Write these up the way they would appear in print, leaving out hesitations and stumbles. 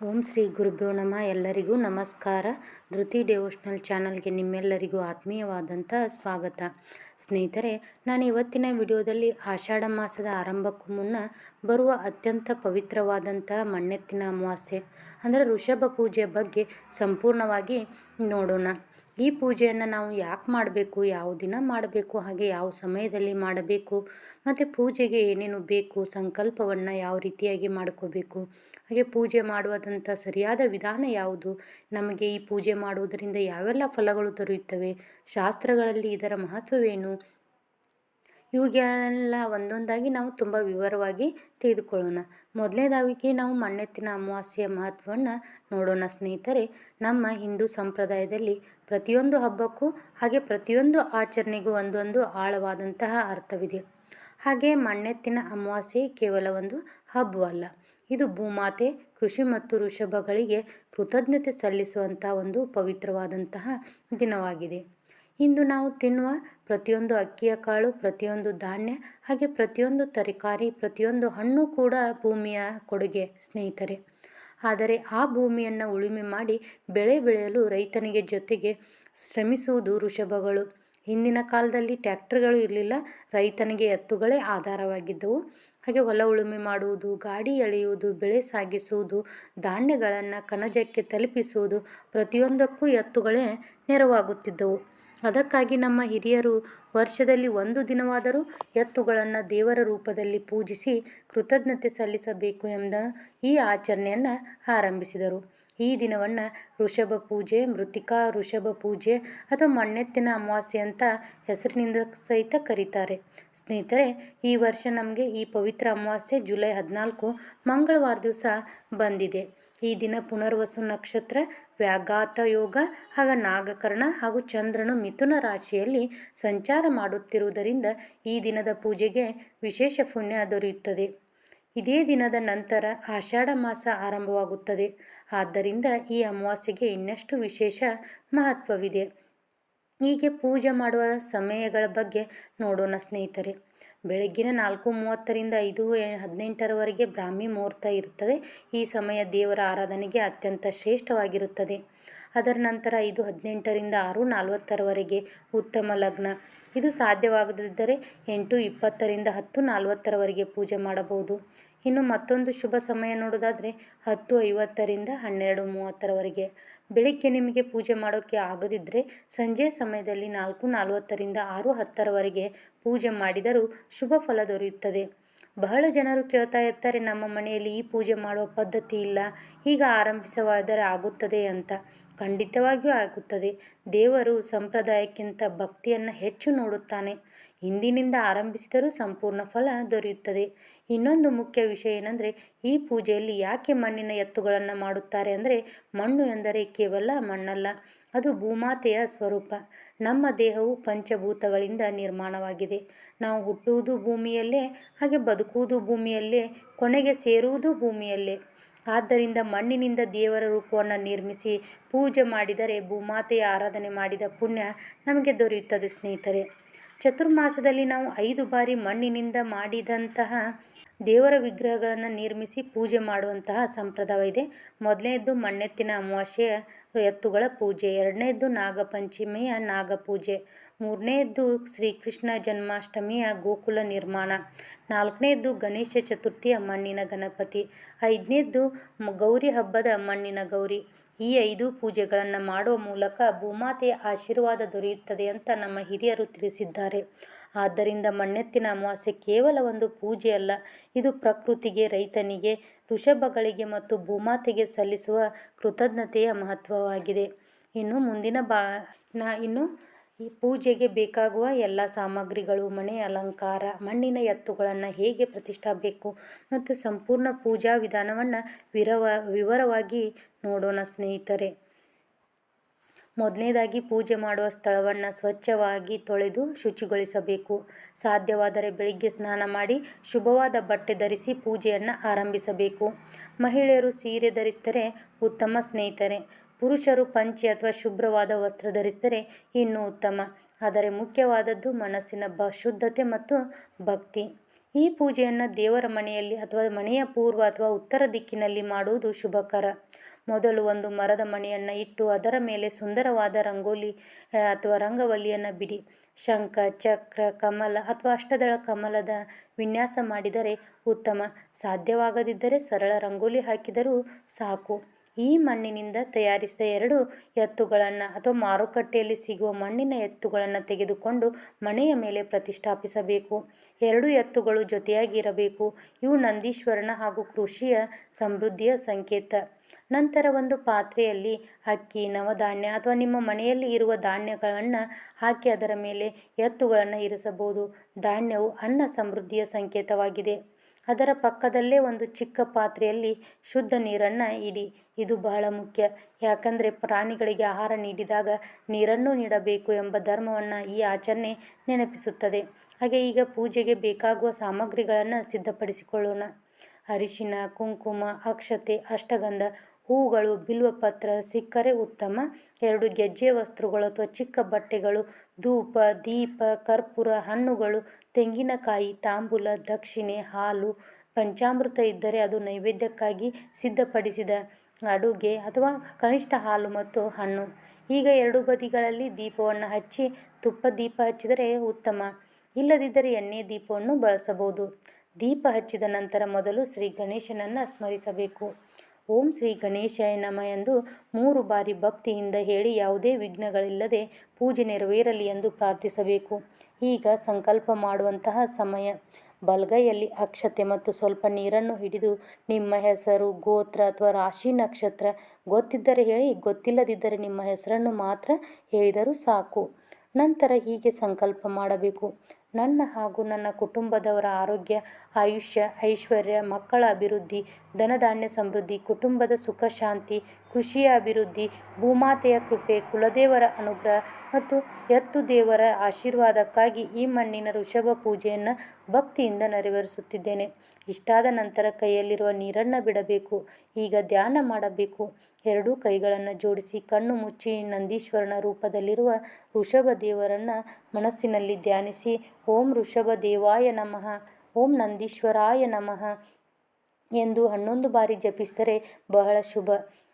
ಓಂ ಶ್ರೀ ಗುರುಭ್ಯೋ ನಮಃ. ಎಲ್ಲರಿಗೂ ನಮಸ್ಕಾರ. ಧೃತಿ ಡಿವೋಷನಲ್ ಚಾನಲ್ಗೆ ನಿಮ್ಮೆಲ್ಲರಿಗೂ ಆತ್ಮೀಯವಾದಂಥ ಸ್ವಾಗತ. ಸ್ನೇಹಿತರೆ, ನಾನು ಇವತ್ತಿನ ವಿಡಿಯೋದಲ್ಲಿ ಆಷಾಢ ಮಾಸದ ಆರಂಭಕ್ಕೂ ಮುನ್ನ ಬರುವ ಅತ್ಯಂತ ಪವಿತ್ರವಾದಂಥ ಮಣ್ಣೆತ್ತಿನ ಅಮಾವಾಸ್ಯೆ ಅಂದರೆ ಋಷಭ ಪೂಜೆಯ ಬಗ್ಗೆ ಸಂಪೂರ್ಣವಾಗಿ ನೋಡೋಣ. ಈ ಪೂಜೆಯನ್ನು ನಾವು ಯಾಕೆ ಮಾಡಬೇಕು, ಯಾವ ದಿನ ಮಾಡಬೇಕು, ಹಾಗೆ ಯಾವ ಸಮಯದಲ್ಲಿ ಮಾಡಬೇಕು, ಮತ್ತು ಪೂಜೆಗೆ ಏನೇನು ಬೇಕು, ಸಂಕಲ್ಪವನ್ನು ಯಾವ ರೀತಿಯಾಗಿ ಮಾಡ್ಕೋಬೇಕು, ಹಾಗೆ ಪೂಜೆ ಮಾಡುವುದಂಥ ಸರಿಯಾದ ವಿಧಾನ ಯಾವುದು, ನಮಗೆ ಈ ಪೂಜೆ ಮಾಡುವುದರಿಂದ ಯಾವೆಲ್ಲ ಫಲಗಳು ದೊರೆಯುತ್ತವೆ, ಶಾಸ್ತ್ರಗಳಲ್ಲಿ ಇದರ ಮಹತ್ವವೇನು, ಇವುಗಳೆಲ್ಲ ಒಂದೊಂದಾಗಿ ನಾವು ತುಂಬ ವಿವರವಾಗಿ ತಿಳಿದುಕೊಳ್ಳೋಣ. ಮೊದಲನೇದಾಗಿ ನಾವು ಮಣ್ಣೆತ್ತಿನ ಅಮಾವಾಸ್ಯೆಯ ಮಹತ್ವವನ್ನು ನೋಡೋಣ. ಸ್ನೇಹಿತರೆ, ನಮ್ಮ ಹಿಂದೂ ಸಂಪ್ರದಾಯದಲ್ಲಿ ಪ್ರತಿಯೊಂದು ಹಬ್ಬಕ್ಕೂ ಹಾಗೆ ಪ್ರತಿಯೊಂದು ಆಚರಣೆಗೂ ಒಂದೊಂದು ಆಳವಾದಂತಹ ಅರ್ಥವಿದೆ. ಹಾಗೆ ಮಣ್ಣೆತ್ತಿನ ಅಮಾವಾಸ್ಯೆ ಕೇವಲ ಒಂದು ಹಬ್ಬವಲ್ಲ, ಇದು ಭೂಮಾತೆ, ಕೃಷಿ ಮತ್ತು ಋಷಭಗಳಿಗೆ ಕೃತಜ್ಞತೆ ಸಲ್ಲಿಸುವಂಥ ಒಂದು ಪವಿತ್ರವಾದಂತಹ ದಿನವಾಗಿದೆ. ಇಂದು ನಾವು ತಿನ್ನುವ ಪ್ರತಿಯೊಂದು ಅಕ್ಕಿಯ ಕಾಳು, ಪ್ರತಿಯೊಂದು ಧಾನ್ಯ, ಹಾಗೆ ಪ್ರತಿಯೊಂದು ತರಕಾರಿ, ಪ್ರತಿಯೊಂದು ಹಣ್ಣು ಕೂಡ ಭೂಮಿಯ ಕೊಡುಗೆ ಸ್ನೇಹಿತರೆ. ಆದರೆ ಆ ಭೂಮಿಯನ್ನು ಉಳುಮೆ ಮಾಡಿ ಬೆಳೆ ಬೆಳೆಯಲು ರೈತನಿಗೆ ಜೊತೆಗೆ ಶ್ರಮಿಸುವುದು ಋಷಭಗಳು. ಹಿಂದಿನ ಕಾಲದಲ್ಲಿ ಟ್ಯಾಕ್ಟರ್ಗಳು ಇರಲಿಲ್ಲ, ರೈತನಿಗೆ ಎತ್ತುಗಳೇ ಆಧಾರವಾಗಿದ್ದವು. ಹಾಗೆ ಹೊಲ ಉಳುಮೆ ಮಾಡುವುದು, ಗಾಡಿ ಎಳೆಯುವುದು, ಬೆಳೆ ಸಾಗಿಸುವುದು, ಧಾನ್ಯಗಳನ್ನು ಕಣಜಕ್ಕೆ ತಲುಪಿಸುವುದು, ಪ್ರತಿಯೊಂದಕ್ಕೂ ಎತ್ತುಗಳೇ ನೆರವಾಗುತ್ತಿದ್ದವು. ಅದಕ್ಕಾಗಿ ನಮ್ಮ ಹಿರಿಯರು ವರ್ಷದಲ್ಲಿ ಒಂದು ದಿನವಾದರೂ ಎತ್ತುಗಳನ್ನು ದೇವರ ರೂಪದಲ್ಲಿ ಪೂಜಿಸಿ ಕೃತಜ್ಞತೆ ಸಲ್ಲಿಸಬೇಕು ಎಂಬ ಈ ಆಚರಣೆಯನ್ನು ಆರಂಭಿಸಿದರು. ಈ ದಿನವನ್ನು ಋಷಭ ಪೂಜೆ, ಮೃತ್ತಿಕಾ ಋಷಭ ಪೂಜೆ ಅಥವಾ ಮಣ್ಣೆತ್ತಿನ ಅಮಾವಾಸ್ಯೆ ಅಂತ ಹೆಸರಿನಿಂದ ಸಹಿತ ಕರೀತಾರೆ. ಸ್ನೇಹಿತರೆ, ಈ ವರ್ಷ ನಮಗೆ ಈ ಪವಿತ್ರ ಅಮಾವಾಸ್ಯೆ ಜುಲೈ 14 ಮಂಗಳವಾರ ದಿವಸ ಬಂದಿದೆ. ಈ ದಿನ ಪುನರ್ವಸು ನಕ್ಷತ್ರ, ವ್ಯಾಘಾತ ಯೋಗ ಹಾಗೂ ನಾಗಕರ್ಣ ಹಾಗೂ ಚಂದ್ರನು ಮಿಥುನ ರಾಶಿಯಲ್ಲಿ ಸಂಚಾರ ಮಾಡುತ್ತಿರುವುದರಿಂದ ಈ ದಿನದ ಪೂಜೆಗೆ ವಿಶೇಷ ಪುಣ್ಯ ದೊರೆಯುತ್ತದೆ. ಇದೇ ದಿನದ ನಂತರ ಆಷಾಢ ಮಾಸ ಆರಂಭವಾಗುತ್ತದೆ. ಆದ್ದರಿಂದ ಈ ಅಮಾವಾಸ್ಯೆಗೆ ಇನ್ನಷ್ಟು ವಿಶೇಷ ಮಹತ್ವವಿದೆ. ಹೀಗೆ ಪೂಜೆ ಮಾಡುವ ಸಮಯಗಳ ಬಗ್ಗೆ ನೋಡೋಣ ಸ್ನೇಹಿತರೆ. ಬೆಳಗ್ಗಿನ 4:30ರಿಂದ 5:18ರವರೆಗೆ ಬ್ರಾಹ್ಮಿ ಮುಹೂರ್ತ ಇರುತ್ತದೆ. ಈ ಸಮಯ ದೇವರ ಆರಾಧನೆಗೆ ಅತ್ಯಂತ ಶ್ರೇಷ್ಠವಾಗಿರುತ್ತದೆ. ಅದರ ನಂತರ 5:18ರಿಂದ 6:40ರವರೆಗೆ ಉತ್ತಮ ಲಗ್ನ. ಇದು ಸಾಧ್ಯವಾಗದಿದ್ದರೆ 8:20ರಿಂದ 10:40ರವರೆಗೆ ಪೂಜೆ ಮಾಡಬಹುದು. ಇನ್ನು ಮತ್ತೊಂದು ಶುಭ ಸಮಯ ನೋಡೋದಾದರೆ 10:50ರಿಂದ 12:30ರವರೆಗೆ. ಬೆಳಿಗ್ಗೆ ನಿಮಗೆ ಪೂಜೆ ಮಾಡೋಕ್ಕೆ ಆಗದಿದ್ದರೆ ಸಂಜೆ ಸಮಯದಲ್ಲಿ 4:40ರಿಂದ 6:10ರವರೆಗೆ ಪೂಜೆ ಮಾಡಿದರೂ ಶುಭ ಫಲ ದೊರೆಯುತ್ತದೆ. ಬಹಳ ಜನರು ಕೇಳ್ತಾ ಇರ್ತಾರೆ, ನಮ್ಮ ಮನೆಯಲ್ಲಿ ಈ ಪೂಜೆ ಮಾಡುವ ಪದ್ಧತಿ ಇಲ್ಲ, ಈಗ ಆರಂಭಿಸವಾದರೆ ಆಗುತ್ತದೆ ಅಂತ. ಖಂಡಿತವಾಗಿಯೂ ಆಗುತ್ತದೆ. ದೇವರು ಸಂಪ್ರದಾಯಕ್ಕಿಂತ ಭಕ್ತಿಯನ್ನು ಹೆಚ್ಚು ನೋಡುತ್ತಾನೆ. ಇಂದಿನಿಂದ ಆರಂಭಿಸಿದರೂ ಸಂಪೂರ್ಣ ಫಲ ದೊರೆಯುತ್ತದೆ. ಇನ್ನೊಂದು ಮುಖ್ಯ ವಿಷಯ ಏನಂದರೆ, ಈ ಪೂಜೆಯಲ್ಲಿ ಯಾಕೆ ಮಣ್ಣಿನ ಎತ್ತುಗಳನ್ನು ಮಾಡುತ್ತಾರೆ ಅಂದರೆ, ಮಣ್ಣು ಎಂದರೆ ಕೇವಲ ಮಣ್ಣಲ್ಲ, ಅದು ಭೂಮಾತೆಯ ಸ್ವರೂಪ. ನಮ್ಮ ದೇಹವು ಪಂಚಭೂತಗಳಿಂದ ನಿರ್ಮಾಣವಾಗಿದೆ. ನಾವು ಹುಟ್ಟುವುದು ಭೂಮಿಯಲ್ಲೇ, ಹಾಗೆ ಬದುಕುವುದು ಭೂಮಿಯಲ್ಲೇ, ಕೊನೆಗೆ ಸೇರುವುದು ಭೂಮಿಯಲ್ಲೇ. ಆದ್ದರಿಂದ ಮಣ್ಣಿನಿಂದ ದೇವರ ರೂಪವನ್ನು ನಿರ್ಮಿಸಿ ಪೂಜೆ ಮಾಡಿದರೆ ಭೂಮಾತೆಯ ಆರಾಧನೆ ಮಾಡಿದ ಪುಣ್ಯ ನಮಗೆ ದೊರೆಯುತ್ತದೆ. ಸ್ನೇಹಿತರೆ, ಚತುರ್ಮಾಸದಲ್ಲಿ ನಾವು 5 ಬಾರಿ ಮಣ್ಣಿನಿಂದ ಮಾಡಿದಂತಹ ದೇವರ ವಿಗ್ರಹಗಳನ್ನು ನಿರ್ಮಿಸಿ ಪೂಜೆ ಮಾಡುವಂತಹ ಸಂಪ್ರದಾಯ ಇದೆ. ಮೊದಲನೇದ್ದು ಮಣ್ಣೆತ್ತಿನ ಅಮಾವಾಸ್ಯೆಯ ಎತ್ತುಗಳ ಪೂಜೆ, ಎರಡನೇದ್ದು ನಾಗಪಂಚಮಿಯ ನಾಗಪೂಜೆ, ಮೂರನೇದ್ದು ಶ್ರೀಕೃಷ್ಣ ಜನ್ಮಾಷ್ಟಮಿಯ ಗೋಕುಲ ನಿರ್ಮಾಣ, ನಾಲ್ಕನೇದ್ದು ಗಣೇಶ ಚತುರ್ಥಿಯ ಮಣ್ಣಿನ ಗಣಪತಿ, ಐದನೇದ್ದು ಗೌರಿ ಹಬ್ಬದ ಮಣ್ಣಿನ ಗೌರಿ. ಈ 5 ಪೂಜೆಗಳನ್ನು ಮಾಡುವ ಮೂಲಕ ಭೂಮಾತೆಯ ಆಶೀರ್ವಾದ ದೊರೆಯುತ್ತದೆ ಅಂತ ನಮ್ಮ ಹಿರಿಯರು ತಿಳಿಸಿದ್ದಾರೆ. ಆದ್ದರಿಂದ ಮಣ್ಣೆತ್ತಿನ ಅಮಾವಾಸ್ಯೆ ಕೇವಲ ಒಂದು ಪೂಜೆ ಅಲ್ಲ, ಇದು ಪ್ರಕೃತಿಗೆ, ರೈತನಿಗೆ, ಋಷಭಗಳಿಗೆ ಮತ್ತು ಭೂಮಾತೆಗೆ ಸಲ್ಲಿಸುವ ಕೃತಜ್ಞತೆಯ ಮಹತ್ವವಾಗಿದೆ. ಇನ್ನು ಮುಂದಿನ ಇನ್ನು ಈ ಪೂಜೆಗೆ ಬೇಕಾಗುವ ಎಲ್ಲ ಸಾಮಗ್ರಿಗಳು, ಮನೆ ಅಲಂಕಾರ, ಮಣ್ಣಿನ ಎತ್ತುಗಳನ್ನು ಹೇಗೆ ಪ್ರತಿಷ್ಠಾಬೇಕು ಮತ್ತು ಸಂಪೂರ್ಣ ಪೂಜಾ ವಿಧಾನವನ್ನು ವಿವರವಾಗಿ ನೋಡೋಣ ಸ್ನೇಹಿತರೆ. ಮೊದಲನೇದಾಗಿ ಪೂಜೆ ಮಾಡುವ ಸ್ಥಳವನ್ನು ಸ್ವಚ್ಛವಾಗಿ ತೊಳೆದು ಶುಚಿಗೊಳಿಸಬೇಕು. ಸಾಧ್ಯವಾದರೆ ಬೆಳಿಗ್ಗೆ ಸ್ನಾನ ಮಾಡಿ ಶುಭವಾದ ಬಟ್ಟೆ ಧರಿಸಿ ಪೂಜೆಯನ್ನು ಆರಂಭಿಸಬೇಕು. ಮಹಿಳೆಯರು ಸೀರೆ ಧರಿಸಿದರೆ ಉತ್ತಮ ಸ್ನೇಹಿತರೆ. ಪುರುಷರು ಪಂಚೆ ಅಥವಾ ಶುಭ್ರವಾದ ವಸ್ತ್ರ ಧರಿಸಿದರೆ ಇನ್ನೂ ಉತ್ತಮ. ಆದರೆ ಮುಖ್ಯವಾದದ್ದು ಮನಸ್ಸಿನ ಶುದ್ಧತೆ ಮತ್ತು ಭಕ್ತಿ. ಈ ಪೂಜೆಯನ್ನು ದೇವರ ಮನೆಯಲ್ಲಿ ಅಥವಾ ಮನೆಯ ಪೂರ್ವ ಅಥವಾ ಉತ್ತರ ದಿಕ್ಕಿನಲ್ಲಿ ಮಾಡುವುದು ಶುಭಕರ. ಮೊದಲು ಒಂದು ಮರದ ಮಣೆಯನ್ನು ಇಟ್ಟು ಅದರ ಮೇಲೆ ಸುಂದರವಾದ ರಂಗೋಲಿ ಅಥವಾ ರಂಗವಲ್ಲಿಯನ್ನು ಬಿಡಿ. ಶಂಖ, ಚಕ್ರ, ಕಮಲ ಅಥವಾ ಅಷ್ಟದಳ ಕಮಲದ ವಿನ್ಯಾಸ ಮಾಡಿದರೆ ಉತ್ತಮ. ಸಾಧ್ಯವಾಗದಿದ್ದರೆ ಸರಳ ರಂಗೋಲಿ ಹಾಕಿದರೂ ಸಾಕು. ಈ ಮಣ್ಣಿನಿಂದ ತಯಾರಿಸಿದ 2 ಎತ್ತುಗಳನ್ನು ಅಥವಾ ಮಾರುಕಟ್ಟೆಯಲ್ಲಿ ಸಿಗುವ ಮಣ್ಣಿನ ಎತ್ತುಗಳನ್ನು ತೆಗೆದುಕೊಂಡು ಮಣೆಯ ಮೇಲೆ ಪ್ರತಿಷ್ಠಾಪಿಸಬೇಕು. 2 ಎತ್ತುಗಳು ಜೊತೆಯಾಗಿ ಇರಬೇಕು. ಇವು ನಂದೀಶ್ವರನ ಹಾಗೂ ಕೃಷಿಯ ಸಮೃದ್ಧಿಯ ಸಂಕೇತ. ನಂತರ ಒಂದು ಪಾತ್ರೆಯಲ್ಲಿ ಅಕ್ಕಿ, ನವಧಾನ್ಯ ಅಥವಾ ನಿಮ್ಮ ಮನೆಯಲ್ಲಿ ಇರುವ ಧಾನ್ಯಗಳನ್ನು ಹಾಕಿ ಅದರ ಮೇಲೆ ಎತ್ತುಗಳನ್ನು ಇರಿಸಬಹುದು. ಧಾನ್ಯವು ಅನ್ನ ಸಮೃದ್ಧಿಯ ಸಂಕೇತವಾಗಿದೆ. ಅದರ ಪಕ್ಕದಲ್ಲೇ ಒಂದು ಚಿಕ್ಕ ಪಾತ್ರೆಯಲ್ಲಿ ಶುದ್ಧ ನೀರನ್ನು ಇಡಿ. ಇದು ಬಹಳ ಮುಖ್ಯ. ಯಾಕಂದರೆ ಪ್ರಾಣಿಗಳಿಗೆ ಆಹಾರ ನೀಡಿದಾಗ ನೀರನ್ನು ನೀಡಬೇಕು ಎಂಬ ಧರ್ಮವನ್ನು ಈ ಆಚರಣೆ ನೆನಪಿಸುತ್ತದೆ. ಹಾಗೆ ಈಗ ಪೂಜೆಗೆ ಬೇಕಾಗುವ ಸಾಮಗ್ರಿಗಳನ್ನು ಸಿದ್ಧಪಡಿಸಿಕೊಳ್ಳೋಣ. ಅರಿಶಿನ, ಕುಂಕುಮ, ಅಕ್ಷತೆ, ಅಷ್ಟಗಂಧ, ಹೂಗಳು, ಬಿಲ್ವಪತ್ರ ಸಿಕ್ಕರೆ ಉತ್ತಮ. 2 ಗೆಜ್ಜೆ ವಸ್ತ್ರಗಳು ಅಥವಾ ಚಿಕ್ಕ ಬಟ್ಟೆಗಳು, ಧೂಪ, ದೀಪ, ಕರ್ಪೂರ, ಹಣ್ಣುಗಳು, ತೆಂಗಿನಕಾಯಿ, ತಾಂಬೂಲ, ದಕ್ಷಿಣೆ, ಹಾಲು, ಪಂಚಾಮೃತ ಇದ್ದರೆ ಅದು ನೈವೇದ್ಯಕ್ಕಾಗಿ ಸಿದ್ಧಪಡಿಸಿದ ಅಡುಗೆ ಅಥವಾ ಕನಿಷ್ಠ ಹಾಲು ಮತ್ತು ಹಣ್ಣು. ಈಗ 2 ಬದಿಗಳಲ್ಲಿ ದೀಪವನ್ನು ಹಚ್ಚಿ ತುಪ್ಪ ದೀಪ ಹಚ್ಚಿದರೆ ಉತ್ತಮ. ಇಲ್ಲದಿದ್ದರೆ ಎಣ್ಣೆ ದೀಪವನ್ನು ಬಳಸಬಹುದು. ದೀಪ ಹಚ್ಚಿದ ನಂತರ ಮೊದಲು ಶ್ರೀ ಗಣೇಶನನ್ನು ಸ್ಮರಿಸಬೇಕು. ಓಂ ಶ್ರೀ ಗಣೇಶಾಯ ನಮಃ ಎಂದು 3 ಬಾರಿ ಭಕ್ತಿಯಿಂದ ಹೇಳಿ ಯಾವುದೇ ವಿಘ್ನಗಳಿಲ್ಲದೆ ಪೂಜೆ ನೆರವೇರಲಿ ಎಂದು ಪ್ರಾರ್ಥಿಸಬೇಕು. ಈಗ ಸಂಕಲ್ಪ ಮಾಡುವಂತಹ ಸಮಯ. ಬಲಗೈಯಲ್ಲಿ ಅಕ್ಷತೆ ಮತ್ತು ಸ್ವಲ್ಪ ನೀರನ್ನು ಹಿಡಿದು ನಿಮ್ಮ ಹೆಸರು, ಗೋತ್ರ ಅಥವಾ ರಾಶಿ ನಕ್ಷತ್ರ ಗೊತ್ತಿದ್ದರೆ ಹೇಳಿ, ಗೊತ್ತಿಲ್ಲದಿದ್ದರೆ ನಿಮ್ಮ ಹೆಸರನ್ನು ಮಾತ್ರ ಹೇಳಿದರೂ ಸಾಕು. ನಂತರ ಹೀಗೆ ಸಂಕಲ್ಪ ಮಾಡಬೇಕು. ನನ್ನ ಹಾಗೂ ನನ್ನ ಕುಟುಂಬದವರ ಆರೋಗ್ಯ, ಆಯುಷ್ಯ, ಐಶ್ವರ್ಯ, ಮಕ್ಕಳ ಅಭಿವೃದ್ಧಿ, ಧನಧಾನ್ಯ ಸಮೃದ್ಧಿ, ಕುಟುಂಬದ ಸುಖ ಶಾಂತಿ, ಕೃಷಿಯ ಅಭಿವೃದ್ಧಿ, ಭೂಮಾತೆಯ ಕೃಪೆ, ಕುಲದೇವರ ಅನುಗ್ರಹ ಮತ್ತು ಎತ್ತು ದೇವರ ಆಶೀರ್ವಾದಕ್ಕಾಗಿ ಈ ಮಣ್ಣಿನ ಋಷಭ ಪೂಜೆಯನ್ನು ಭಕ್ತಿಯಿಂದ ನೆರವೇರಿಸುತ್ತಿದ್ದೇನೆ. ಇಷ್ಟಾದ ನಂತರ ಕೈಯಲ್ಲಿರುವ ನೀರನ್ನು ಬಿಡಬೇಕು. ಈಗ ಧ್ಯಾನ ಮಾಡಬೇಕು. 2 ಕೈಗಳನ್ನು ಜೋಡಿಸಿ ಕಣ್ಣು ಮುಚ್ಚಿ ನಂದೀಶ್ವರನ ರೂಪದಲ್ಲಿರುವ ಋಷಭ ದೇವರನ್ನು ಮನಸ್ಸಿನಲ್ಲಿ ಧ್ಯಾನಿಸಿ ಓಂ ಋಷಭ ದೇವಾಯ ನಮಃ, ಓಂ ನಂದೀಶ್ವರಾಯ ನಮಃ ಎಂದು 11 ಬಾರಿ ಜಪಿಸಿದರೆ ಬಹಳ ಶುಭ.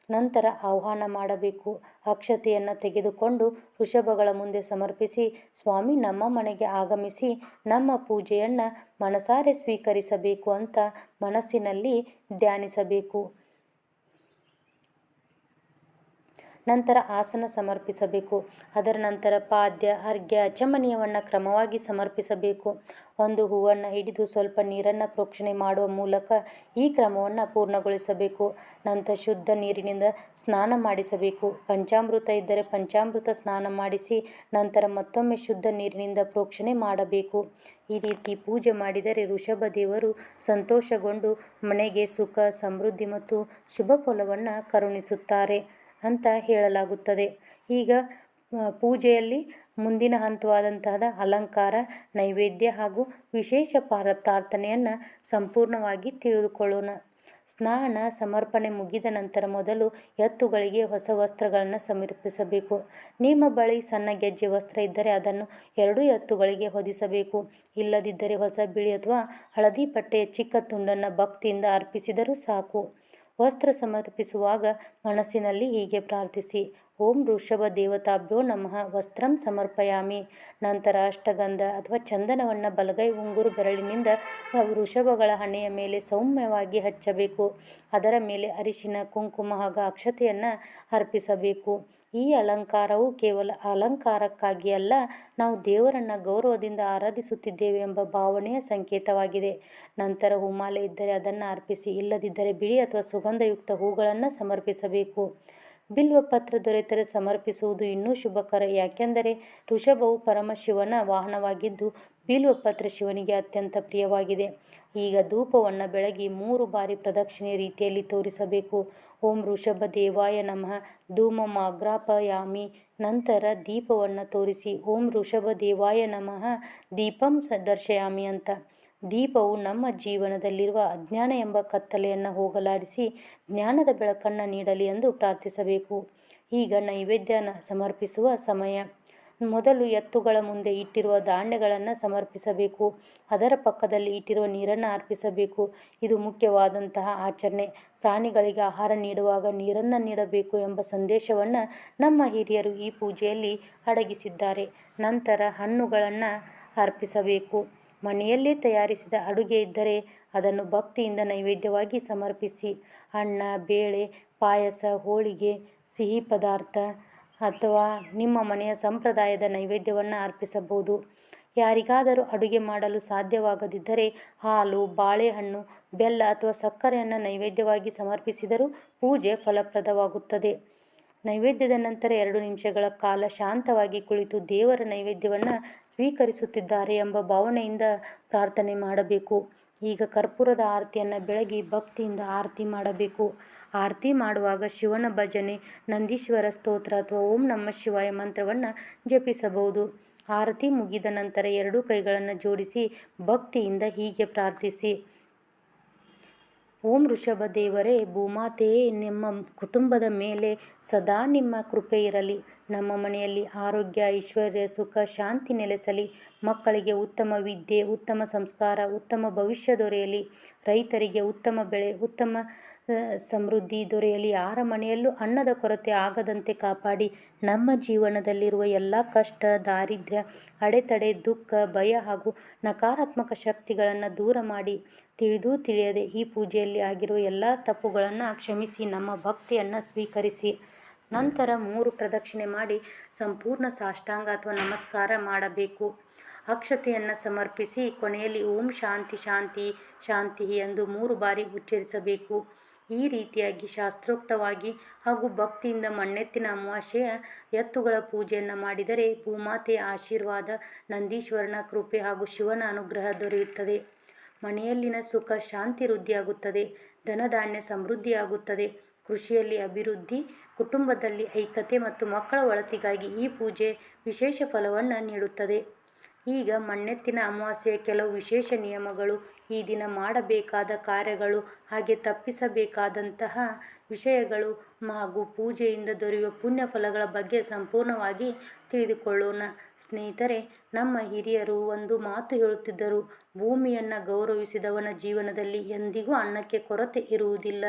ನಂತರ ಆಹ್ವಾನ ಮಾಡಬೇಕು. ಅಕ್ಷತೆಯನ್ನು ತೆಗೆದುಕೊಂಡು ಋಷಭಗಳ ಮುಂದೆ ಸಮರ್ಪಿಸಿ, ಸ್ವಾಮಿ ನಮ್ಮ ಮನೆಗೆ ಆಗಮಿಸಿ ನಮ್ಮ ಪೂಜೆಯನ್ನು ಮನಸಾರೆ ಸ್ವೀಕರಿಸಬೇಕು ಅಂತ ಮನಸ್ಸಿನಲ್ಲಿ ಧ್ಯಾನಿಸಬೇಕು. ನಂತರ ಆಸನ ಸಮರ್ಪಿಸಬೇಕು. ಅದರ ನಂತರ ಪಾದ್ಯ, ಅರ್ಘ್ಯ, ಅಚಮನೀಯವನ್ನು ಕ್ರಮವಾಗಿ ಸಮರ್ಪಿಸಬೇಕು. ಒಂದು ಹೂವನ್ನು ಹಿಡಿದು ಸ್ವಲ್ಪ ನೀರನ್ನು ಪ್ರೋಕ್ಷಣೆ ಮಾಡುವ ಮೂಲಕ ಈ ಕ್ರಮವನ್ನು ಪೂರ್ಣಗೊಳಿಸಬೇಕು. ನಂತರ ಶುದ್ಧ ನೀರಿನಿಂದ ಸ್ನಾನ ಮಾಡಿಸಬೇಕು. ಪಂಚಾಮೃತ ಇದ್ದರೆ ಪಂಚಾಮೃತ ಸ್ನಾನ ಮಾಡಿಸಿ ನಂತರ ಮತ್ತೊಮ್ಮೆ ಶುದ್ಧ ನೀರಿನಿಂದ ಪ್ರೋಕ್ಷಣೆ ಮಾಡಬೇಕು. ಈ ರೀತಿ ಪೂಜೆ ಮಾಡಿದರೆ ಋಷಭ ದೇವರು ಸಂತೋಷಗೊಂಡು ಮನೆಗೆ ಸುಖ, ಸಮೃದ್ಧಿ ಮತ್ತು ಶುಭ ಫಲವನ್ನು ಕರುಣಿಸುತ್ತಾರೆ ಅಂತ ಹೇಳಲಾಗುತ್ತದೆ. ಈಗ ಪೂಜೆಯಲ್ಲಿ ಮುಂದಿನ ಹಂತವಾದಂತಹ ಅಲಂಕಾರ, ನೈವೇದ್ಯ ಹಾಗೂ ವಿಶೇಷ ಪ್ರಾರ್ಥನೆಯನ್ನು ಸಂಪೂರ್ಣವಾಗಿ ತಿಳಿದುಕೊಳ್ಳೋಣ. ಸ್ನಾನ ಸಮರ್ಪಣೆ ಮುಗಿದ ನಂತರ ಮೊದಲು ಎತ್ತುಗಳಿಗೆ ಹೊಸ ವಸ್ತ್ರಗಳನ್ನು ಸಮರ್ಪಿಸಬೇಕು. ನಿಮ್ಮ ಬಳಿ ಸಣ್ಣ ಗೆಜ್ಜೆ ವಸ್ತ್ರ ಇದ್ದರೆ ಅದನ್ನು 2 ಎತ್ತುಗಳಿಗೆ ಹೊದಿಸಬೇಕು. ಇಲ್ಲದಿದ್ದರೆ ಹೊಸ ಬಿಳಿ ಅಥವಾ ಹಳದಿ ಬಟ್ಟೆಯ ಚಿಕ್ಕ ತುಂಡನ್ನು ಭಕ್ತಿಯಿಂದ ಅರ್ಪಿಸಿದರೂ ಸಾಕು. ವಸ್ತ್ರ ಸಮರ್ಪಿಸುವಾಗ ಮನಸ್ಸಿನಲ್ಲಿ ಹೀಗೆ ಪ್ರಾರ್ಥಿಸಿ: ಓಂ ಋಷಭ ದೇವತಾಭ್ಯೋ ನಮಃ ವಸ್ತ್ರಂ ಸಮರ್ಪಯಾಮಿ. ನಂತರ ಅಷ್ಟಗಂಧ ಅಥವಾ ಚಂದನವನ್ನು ಬಲಗೈ ಉಂಗುರು ಬೆರಳಿನಿಂದ ಋಷಭಗಳ ಹಣೆಯ ಮೇಲೆ ಸೌಮ್ಯವಾಗಿ ಹಚ್ಚಬೇಕು. ಅದರ ಮೇಲೆ ಅರಿಶಿನ, ಕುಂಕುಮ ಹಾಗೂ ಅಕ್ಷತೆಯನ್ನು ಅರ್ಪಿಸಬೇಕು. ಈ ಅಲಂಕಾರವು ಕೇವಲ ಅಲಂಕಾರಕ್ಕಾಗಿ ಅಲ್ಲ, ನಾವು ದೇವರನ್ನು ಗೌರವದಿಂದ ಆರಾಧಿಸುತ್ತಿದ್ದೇವೆ ಎಂಬ ಭಾವನೆಯ ಸಂಕೇತವಾಗಿದೆ. ನಂತರ ಹೂಮಾಲೆ ಇದ್ದರೆ ಅದನ್ನು ಅರ್ಪಿಸಿ. ಇಲ್ಲದಿದ್ದರೆ ಬಿಳಿ ಅಥವಾ ಸುಗಂಧಯುಕ್ತ ಹೂಗಳನ್ನು ಸಮರ್ಪಿಸಬೇಕು. ಬಿಲ್ವಪತ್ರ ದೊರೆತರೆ ಸಮರ್ಪಿಸುವುದು ಇನ್ನೂ ಶುಭಕರ. ಯಾಕೆಂದರೆ ಋಷಭವು ಪರಮಶಿವನ ವಾಹನವಾಗಿದ್ದು ಬಿಲ್ವಪತ್ರ ಶಿವನಿಗೆ ಅತ್ಯಂತ ಪ್ರಿಯವಾಗಿದೆ. ಈಗ ಧೂಪವನ್ನು ಬೆಳಗಿ 3 ಬಾರಿ ಪ್ರದಕ್ಷಿಣೆ ರೀತಿಯಲ್ಲಿ ತೋರಿಸಬೇಕು. ಓಂ ಋಷಭ ದೇವಾಯ ನಮಃ ಧೂಮಮಾಗ್ರಾಪಯಾಮಿ. ನಂತರ ದೀಪವನ್ನು ತೋರಿಸಿ ಓಂ ಋಷಭ ದೇವಾಯ ನಮಃ ದೀಪಂ ದರ್ಶಯಾಮಿ ಅಂತ. ದೀಪವು ನಮ್ಮ ಜೀವನದಲ್ಲಿರುವ ಅಜ್ಞಾನ ಎಂಬ ಕತ್ತಲೆಯನ್ನು ಹೋಗಲಾಡಿಸಿ ಜ್ಞಾನದ ಬೆಳಕನ್ನು ನೀಡಲಿ ಎಂದು ಪ್ರಾರ್ಥಿಸಬೇಕು. ಈಗ ನೈವೇದ್ಯ ಸಮರ್ಪಿಸುವ ಸಮಯ. ಮೊದಲು ಎತ್ತುಗಳ ಮುಂದೆ ಇಟ್ಟಿರುವ ಧಾನ್ಯಗಳನ್ನು ಸಮರ್ಪಿಸಬೇಕು. ಅದರ ಪಕ್ಕದಲ್ಲಿ ಇಟ್ಟಿರುವ ನೀರನ್ನು ಅರ್ಪಿಸಬೇಕು. ಇದು ಮುಖ್ಯವಾದಂತಹ ಆಚರಣೆ. ಪ್ರಾಣಿಗಳಿಗೆ ಆಹಾರ ನೀಡುವಾಗ ನೀರನ್ನು ನೀಡಬೇಕು ಎಂಬ ಸಂದೇಶವನ್ನು ನಮ್ಮ ಹಿರಿಯರು ಈ ಪೂಜೆಯಲ್ಲಿ ಅಡಗಿಸಿದ್ದಾರೆ. ನಂತರ ಹಣ್ಣುಗಳನ್ನು ಅರ್ಪಿಸಬೇಕು. ಮನೆಯಲ್ಲೇ ತಯಾರಿಸಿದ ಅಡುಗೆ ಇದ್ದರೆ ಅದನ್ನು ಭಕ್ತಿಯಿಂದ ನೈವೇದ್ಯವಾಗಿ ಸಮರ್ಪಿಸಿ. ಅನ್ನ, ಬೇಳೆ, ಪಾಯಸ, ಹೋಳಿಗೆ, ಸಿಹಿ ಪದಾರ್ಥ ಅಥವಾ ನಿಮ್ಮ ಮನೆಯ ಸಂಪ್ರದಾಯದ ನೈವೇದ್ಯವನ್ನು ಅರ್ಪಿಸಬಹುದು. ಯಾರಿಗಾದರೂ ಅಡುಗೆ ಮಾಡಲು ಸಾಧ್ಯವಾಗದಿದ್ದರೆ ಹಾಲು, ಬಾಳೆಹಣ್ಣು, ಬೆಲ್ಲ ಅಥವಾ ಸಕ್ಕರೆಯನ್ನು ನೈವೇದ್ಯವಾಗಿ ಸಮರ್ಪಿಸಿದರೂ ಪೂಜೆ ಫಲಪ್ರದವಾಗುತ್ತದೆ. ನೈವೇದ್ಯದ ನಂತರ 2 ನಿಮಿಷಗಳ ಕಾಲ ಶಾಂತವಾಗಿ ಕುಳಿತು ದೇವರ ನೈವೇದ್ಯವನ್ನು ಸ್ವೀಕರಿಸುತ್ತಿದ್ದಾರೆ ಎಂಬ ಭಾವನೆಯಿಂದ ಪ್ರಾರ್ಥನೆ ಮಾಡಬೇಕು. ಈಗ ಕರ್ಪೂರದ ಆರತಿಯನ್ನು ಬೆಳಗಿ ಭಕ್ತಿಯಿಂದ ಆರತಿ ಮಾಡಬೇಕು. ಆರತಿ ಮಾಡುವಾಗ ಶಿವನ ಭಜನೆ, ನಂದೀಶ್ವರ ಸ್ತೋತ್ರ ಅಥವಾ ಓಂ ನಮಃ ಶಿವಾಯ ಮಂತ್ರವನ್ನು ಜಪಿಸಬಹುದು. ಆರತಿ ಮುಗಿದ ನಂತರ 2 ಕೈಗಳನ್ನು ಜೋಡಿಸಿ ಭಕ್ತಿಯಿಂದ ಹೀಗೆ ಪ್ರಾರ್ಥಿಸಿ. ಓಂ ಋಷಭ ದೇವರೇ, ಭೂಮಾತೆಯೇ, ನಿಮ್ಮ ಕುಟುಂಬದ ಮೇಲೆ ಸದಾ ನಿಮ್ಮ ಕೃಪೆ ಇರಲಿ. ನಮ್ಮ ಮನೆಯಲ್ಲಿ ಆರೋಗ್ಯ, ಐಶ್ವರ್ಯ, ಸುಖ, ಶಾಂತಿ ನೆಲೆಸಲಿ. ಮಕ್ಕಳಿಗೆ ಉತ್ತಮ ವಿದ್ಯೆ, ಉತ್ತಮ ಸಂಸ್ಕಾರ, ಉತ್ತಮ ಭವಿಷ್ಯ ದೊರೆಯಲಿ. ರೈತರಿಗೆ ಉತ್ತಮ ಬೆಳೆ, ಉತ್ತಮ ಸಮೃದ್ಧಿ ದೊರೆಯಲಿ. ಯಾರ ಮನೆಯಲ್ಲೂ ಅನ್ನದ ಕೊರತೆ ಆಗದಂತೆ ಕಾಪಾಡಿ. ನಮ್ಮ ಜೀವನದಲ್ಲಿರುವ ಎಲ್ಲ ಕಷ್ಟ, ದಾರಿದ್ರ್ಯ, ಅಡೆತಡೆ, ದುಃಖ, ಭಯ ಹಾಗೂ ನಕಾರಾತ್ಮಕ ಶಕ್ತಿಗಳನ್ನು ದೂರ ಮಾಡಿ. ತಿಳಿದೂ ತಿಳಿಯದೆ ಈ ಪೂಜೆಯಲ್ಲಿ ಆಗಿರುವ ಎಲ್ಲ ತಪ್ಪುಗಳನ್ನು ಕ್ಷಮಿಸಿ ನಮ್ಮ ಭಕ್ತಿಯನ್ನು ಸ್ವೀಕರಿಸಿ. ನಂತರ 3 ಪ್ರದಕ್ಷಿಣೆ ಮಾಡಿ ಸಂಪೂರ್ಣ ಸಾಷ್ಟಾಂಗ ಅಥವಾ ನಮಸ್ಕಾರ ಮಾಡಬೇಕು. ಅಕ್ಷತೆಯನ್ನು ಸಮರ್ಪಿಸಿ ಕೊನೆಯಲ್ಲಿ ಓಂ ಶಾಂತಿ ಶಾಂತಿ ಶಾಂತಿ ಎಂದು 3 ಬಾರಿ ಉಚ್ಚರಿಸಬೇಕು. ಈ ರೀತಿಯಾಗಿ ಶಾಸ್ತ್ರೋಕ್ತವಾಗಿ ಹಾಗೂ ಭಕ್ತಿಯಿಂದ ಮಣ್ಣೆತ್ತಿನ ಅಮಾವಾಸ್ಯೆಯ ಎತ್ತುಗಳ ಪೂಜೆಯನ್ನು ಮಾಡಿದರೆ ಭೂಮಾತೆಯ ಆಶೀರ್ವಾದ, ನಂದೀಶ್ವರನ ಕೃಪೆ ಹಾಗೂ ಶಿವನ ಅನುಗ್ರಹ ದೊರೆಯುತ್ತದೆ. ಮನೆಯಲ್ಲಿನ ಸುಖ ಶಾಂತಿ ವೃದ್ಧಿಯಾಗುತ್ತದೆ. ಧನಧಾನ್ಯ ಸಮೃದ್ಧಿಯಾಗುತ್ತದೆ. ಕೃಷಿಯಲ್ಲಿ ಅಭಿವೃದ್ಧಿ, ಕುಟುಂಬದಲ್ಲಿ ಐಕ್ಯತೆ ಮತ್ತು ಮಕ್ಕಳ ಒಳಿತಿಗಾಗಿ ಈ ಪೂಜೆ ವಿಶೇಷ ಫಲವನ್ನು ನೀಡುತ್ತದೆ. ಈಗ ಮಣ್ಣೆತ್ತಿನ ಅಮಾವಾಸ್ಯೆಯ ಕೆಲವು ವಿಶೇಷ ನಿಯಮಗಳು, ಈ ದಿನ ಮಾಡಬೇಕಾದ ಕಾರ್ಯಗಳು, ಹಾಗೆ ತಪ್ಪಿಸಬೇಕಾದಂತಹ ವಿಷಯಗಳು ಹಾಗೂ ಪೂಜೆಯಿಂದ ದೊರೆಯುವ ಪುಣ್ಯ ಫಲಗಳ ಬಗ್ಗೆ ಸಂಪೂರ್ಣವಾಗಿ ತಿಳಿದುಕೊಳ್ಳೋಣ. ಸ್ನೇಹಿತರೆ, ನಮ್ಮ ಹಿರಿಯರು ಒಂದು ಮಾತು ಹೇಳುತ್ತಿದ್ದರು, ಭೂಮಿಯನ್ನು ಗೌರವಿಸಿದವನ ಜೀವನದಲ್ಲಿ ಎಂದಿಗೂ ಅನ್ನಕ್ಕೆ ಕೊರತೆ ಇರುವುದಿಲ್ಲ.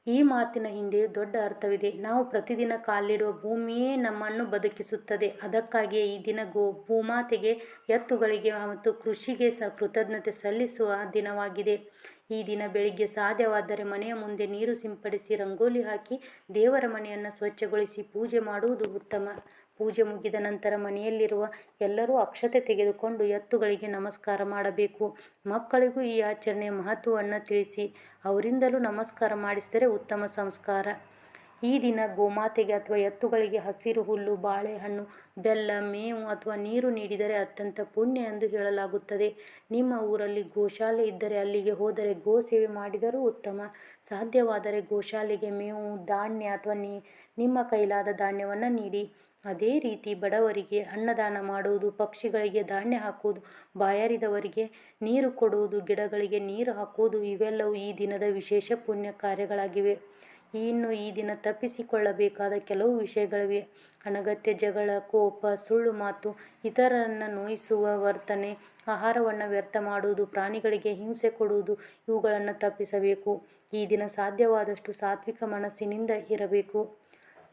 ಈ ಮಾತಿನ ಹಿಂದೆಯೂ ದೊಡ್ಡ ಅರ್ಥವಿದೆ. ನಾವು ಪ್ರತಿದಿನ ಕಾಲಿಡುವ ಭೂಮಿಯೇ ನಮ್ಮನ್ನು ಬದುಕಿಸುತ್ತದೆ. ಅದಕ್ಕಾಗಿಯೇ ಈ ದಿನ ಭೂಮಾತೆಗೆ, ಎತ್ತುಗಳಿಗೆ ಮತ್ತು ಕೃಷಿಗೆ ಕೃತಜ್ಞತೆ ಸಲ್ಲಿಸುವ ದಿನವಾಗಿದೆ. ಈ ದಿನ ಬೆಳಿಗ್ಗೆ ಸಾಧ್ಯವಾದರೆ ಮನೆಯ ಮುಂದೆ ನೀರು ಸಿಂಪಡಿಸಿ, ರಂಗೋಲಿ ಹಾಕಿ, ದೇವರ ಮನೆಯನ್ನು ಸ್ವಚ್ಛಗೊಳಿಸಿ ಪೂಜೆ ಮಾಡುವುದು ಉತ್ತಮ. ಪೂಜೆ ಮುಗಿದ ನಂತರ ಮನೆಯಲ್ಲಿರುವ ಎಲ್ಲರೂ ಅಕ್ಷತೆ ತೆಗೆದುಕೊಂಡು ಎತ್ತುಗಳಿಗೆ ನಮಸ್ಕಾರ ಮಾಡಬೇಕು. ಮಕ್ಕಳಿಗೂ ಈ ಆಚರಣೆಯ ಮಹತ್ವವನ್ನು ತಿಳಿಸಿ ಅವರಿಂದಲೂ ನಮಸ್ಕಾರ ಮಾಡಿಸಿದರೆ ಉತ್ತಮ ಸಂಸ್ಕಾರ. ಈ ದಿನ ಗೋಮಾತೆಗೆ ಅಥವಾ ಎತ್ತುಗಳಿಗೆ ಹಸಿರು ಹುಲ್ಲು, ಬಾಳೆಹಣ್ಣು, ಬೆಲ್ಲ, ಮೇವು ಅಥವಾ ನೀರು ನೀಡಿದರೆ ಅತ್ಯಂತ ಪುಣ್ಯ ಎಂದು ಹೇಳಲಾಗುತ್ತದೆ. ನಿಮ್ಮ ಊರಲ್ಲಿ ಗೋಶಾಲೆ ಇದ್ದರೆ ಅಲ್ಲಿಗೆ ಹೋದರೆ ಗೋ ಸೇವೆ ಮಾಡಿದರೂ ಉತ್ತಮ. ಸಾಧ್ಯವಾದರೆ ಗೋಶಾಲೆಗೆ ಮೇವು, ಧಾನ್ಯ ಅಥವಾ ನಿಮ್ಮ ಕೈಲಾದ ಧಾನ್ಯವನ್ನು ನೀಡಿ. ಅದೇ ರೀತಿ ಬಡವರಿಗೆ ಅನ್ನದಾನ ಮಾಡುವುದು, ಪಕ್ಷಿಗಳಿಗೆ ಧಾನ್ಯ ಹಾಕುವುದು, ಬಾಯಾರಿದವರಿಗೆ ನೀರು ಕೊಡುವುದು, ಗಿಡಗಳಿಗೆ ನೀರು ಹಾಕುವುದು ಇವೆಲ್ಲವೂ ಈ ದಿನದ ವಿಶೇಷ ಪುಣ್ಯ ಕಾರ್ಯಗಳಾಗಿವೆ. ಇನ್ನು ಈ ದಿನ ತಪ್ಪಿಸಿಕೊಳ್ಳಬೇಕಾದ ಕೆಲವು ವಿಷಯಗಳಿವೆ. ಅನಗತ್ಯ ಜಗಳ, ಕೋಪ, ಸುಳ್ಳು ಮಾತು, ಇತರರನ್ನು ನೋಯಿಸುವ ವರ್ತನೆ, ಆಹಾರವನ್ನು ವ್ಯರ್ಥ ಮಾಡುವುದು, ಪ್ರಾಣಿಗಳಿಗೆ ಹಿಂಸೆ ಕೊಡುವುದು ಇವುಗಳನ್ನು ತಪ್ಪಿಸಬೇಕು. ಈ ದಿನ ಸಾಧ್ಯವಾದಷ್ಟು ಸಾತ್ವಿಕ ಮನಸ್ಸಿನಿಂದ ಇರಬೇಕು.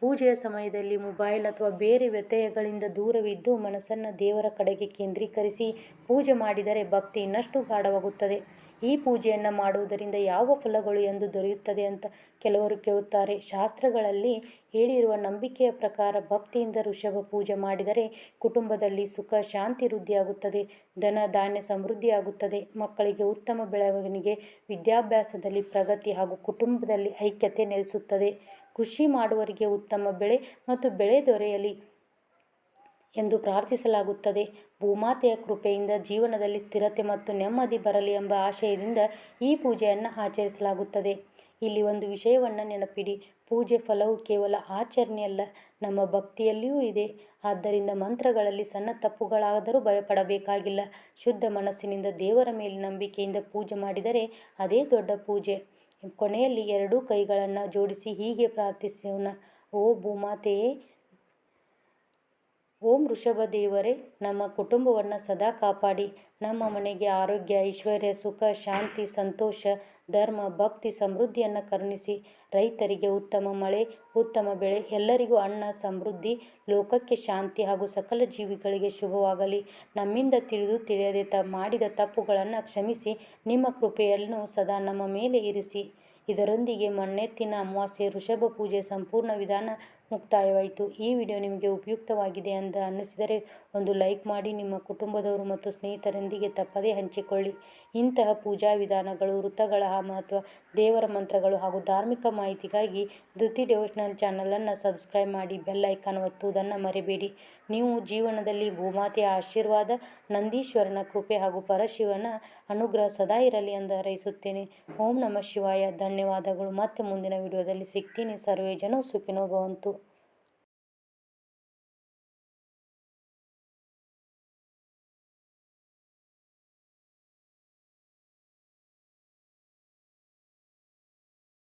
ಪೂಜೆಯ ಸಮಯದಲ್ಲಿ ಮೊಬೈಲ್ ಅಥವಾ ಬೇರೆ ವ್ಯತ್ಯಯಗಳಿಂದ ದೂರವಿದ್ದು ಮನಸ್ಸನ್ನು ದೇವರ ಕಡೆಗೆ ಕೇಂದ್ರೀಕರಿಸಿ ಪೂಜೆ ಮಾಡಿದರೆ ಭಕ್ತಿ ಇನ್ನಷ್ಟು ಗಾಢವಾಗುತ್ತದೆ. ಈ ಪೂಜೆಯನ್ನು ಮಾಡುವುದರಿಂದ ಯಾವ ಫಲಗಳು ಎಂದು ದೊರೆಯುತ್ತದೆ ಅಂತ ಕೆಲವರು ಕೇಳುತ್ತಾರೆ. ಶಾಸ್ತ್ರಗಳಲ್ಲಿ ಹೇಳಿರುವ ನಂಬಿಕೆಯ ಪ್ರಕಾರ ಭಕ್ತಿಯಿಂದ ಋಷಭ ಪೂಜೆ ಮಾಡಿದರೆ ಕುಟುಂಬದಲ್ಲಿ ಸುಖ ಶಾಂತಿ ವೃದ್ಧಿಯಾಗುತ್ತದೆ, ಧನ ಧಾನ್ಯ ಸಮೃದ್ಧಿಯಾಗುತ್ತದೆ, ಮಕ್ಕಳಿಗೆ ಉತ್ತಮ ಬೆಳವಣಿಗೆ, ವಿದ್ಯಾಭ್ಯಾಸದಲ್ಲಿ ಪ್ರಗತಿ ಹಾಗೂ ಕುಟುಂಬದಲ್ಲಿ ಐಕ್ಯತೆ ನೆಲೆಸುತ್ತದೆ. ಕೃಷಿ ಮಾಡುವವರಿಗೆ ಉತ್ತಮ ಬೆಳೆ ಮತ್ತು ಬೆಳೆ ದೊರೆಯಲಿ ಎಂದು ಪ್ರಾರ್ಥಿಸಲಾಗುತ್ತದೆ. ಭೂಮಾತೆಯ ಕೃಪೆಯಿಂದ ಜೀವನದಲ್ಲಿ ಸ್ಥಿರತೆ ಮತ್ತು ನೆಮ್ಮದಿ ಬರಲಿ ಎಂಬ ಆಶಯದಿಂದ ಈ ಪೂಜೆಯನ್ನು ಆಚರಿಸಲಾಗುತ್ತದೆ. ಇಲ್ಲಿ ಒಂದು ವಿಷಯವನ್ನು ನೆನಪಿಡಿ, ಪೂಜೆ ಫಲವು ಕೇವಲ ಆಚರಣೆಯಲ್ಲ, ನಮ್ಮ ಭಕ್ತಿಯಲ್ಲಿಯೂ ಇದೆ. ಆದ್ದರಿಂದ ಮಂತ್ರಗಳಲ್ಲಿ ಸಣ್ಣ ತಪ್ಪುಗಳಾದರೂ ಭಯಪಡಬೇಕಾಗಿಲ್ಲ. ಶುದ್ಧ ಮನಸ್ಸಿನಿಂದ ದೇವರ ಮೇಲೆ ನಂಬಿಕೆಯಿಂದ ಪೂಜೆ ಮಾಡಿದರೆ ಅದೇ ದೊಡ್ಡ ಪೂಜೆ. ಕೊನೆಯಲ್ಲಿ 2 ಕೈಗಳನ್ನು ಜೋಡಿಸಿ ಹೀಗೆ ಪ್ರಾರ್ಥಿಸೋಣ. ಓ ಭೂಮಾತೆಯೇ, ಓಂ ವೃಷಭ ದೇವರೇ, ನಮ್ಮ ಕುಟುಂಬವನ್ನು ಸದಾ ಕಾಪಾಡಿ ನಮ್ಮ ಮನೆಗೆ ಆರೋಗ್ಯ, ಐಶ್ವರ್ಯ, ಸುಖ, ಶಾಂತಿ, ಸಂತೋಷ, ಧರ್ಮ, ಭಕ್ತಿ, ಸಮೃದ್ಧಿಯನ್ನು ಕರುಣಿಸಿ. ರೈತರಿಗೆ ಉತ್ತಮ ಮಳೆ, ಉತ್ತಮ ಬೆಳೆ, ಎಲ್ಲರಿಗೂ ಅನ್ನ ಸಮೃದ್ಧಿ, ಲೋಕಕ್ಕೆ ಶಾಂತಿ ಹಾಗೂ ಸಕಲ ಜೀವಿಗಳಿಗೆ ಶುಭವಾಗಲಿ. ನಮ್ಮಿಂದ ತಿಳಿದು ತಿಳಿಯದೆ ಮಾಡಿದ ತಪ್ಪುಗಳನ್ನು ಕ್ಷಮಿಸಿ ನಿಮ್ಮ ಕೃಪೆಯನ್ನು ಸದಾ ನಮ್ಮ ಮೇಲೆ ಇರಿಸಿ. ಇದರೊಂದಿಗೆ ಮಣ್ಣೆತ್ತಿನ ಅಮಾವಾಸ್ಯೆ ವೃಷಭ ಪೂಜೆ ಸಂಪೂರ್ಣ ವಿಧಾನ ಮುಕ್ತಾಯವಾಯಿತು. ಈ ವಿಡಿಯೋ ನಿಮಗೆ ಉಪಯುಕ್ತವಾಗಿದೆ ಎಂದು ಅನ್ನಿಸಿದರೆ ಒಂದು ಲೈಕ್ ಮಾಡಿ, ನಿಮ್ಮ ಕುಟುಂಬದವರು ಮತ್ತು ಸ್ನೇಹಿತರೊಂದಿಗೆ ತಪ್ಪದೇ ಹಂಚಿಕೊಳ್ಳಿ. ಇಂತಹ ಪೂಜಾ ವಿಧಾನಗಳು, ವೃತ್ತಗಳ ಮಹತ್ವ, ದೇವರ ಮಂತ್ರಗಳು ಹಾಗೂ ಧಾರ್ಮಿಕ ಮಾಹಿತಿಗಾಗಿ ಧೃತಿ ಡಿವೋಷನಲ್ ಚಾನಲನ್ನು ಸಬ್ಸ್ಕ್ರೈಬ್ ಮಾಡಿ, ಬೆಲ್ ಐಕಾನ್ ಒತ್ತುವುದನ್ನು ಮರೆಯಬೇಡಿ. ನೀವು ಜೀವನದಲ್ಲಿ ಭೂಮಾತೆಯ ಆಶೀರ್ವಾದ, ನಂದೀಶ್ವರನ ಕೃಪೆ ಹಾಗೂ ಪರಶಿವನ ಅನುಗ್ರಹ ಸದಾ ಇರಲಿ ಎಂದು ಹಾರೈಸುತ್ತೇನೆ. ಓಂ ನಮಃ ಶಿವಾಯ. ಧನ್ಯವಾದಗಳು. ಮತ್ತೆ ಮುಂದಿನ ವಿಡಿಯೋದಲ್ಲಿ ಸಿಗ್ತೀನಿ. ಸರ್ವೇ ಜನ ಸುಖಿನೋ ಭವಂತು.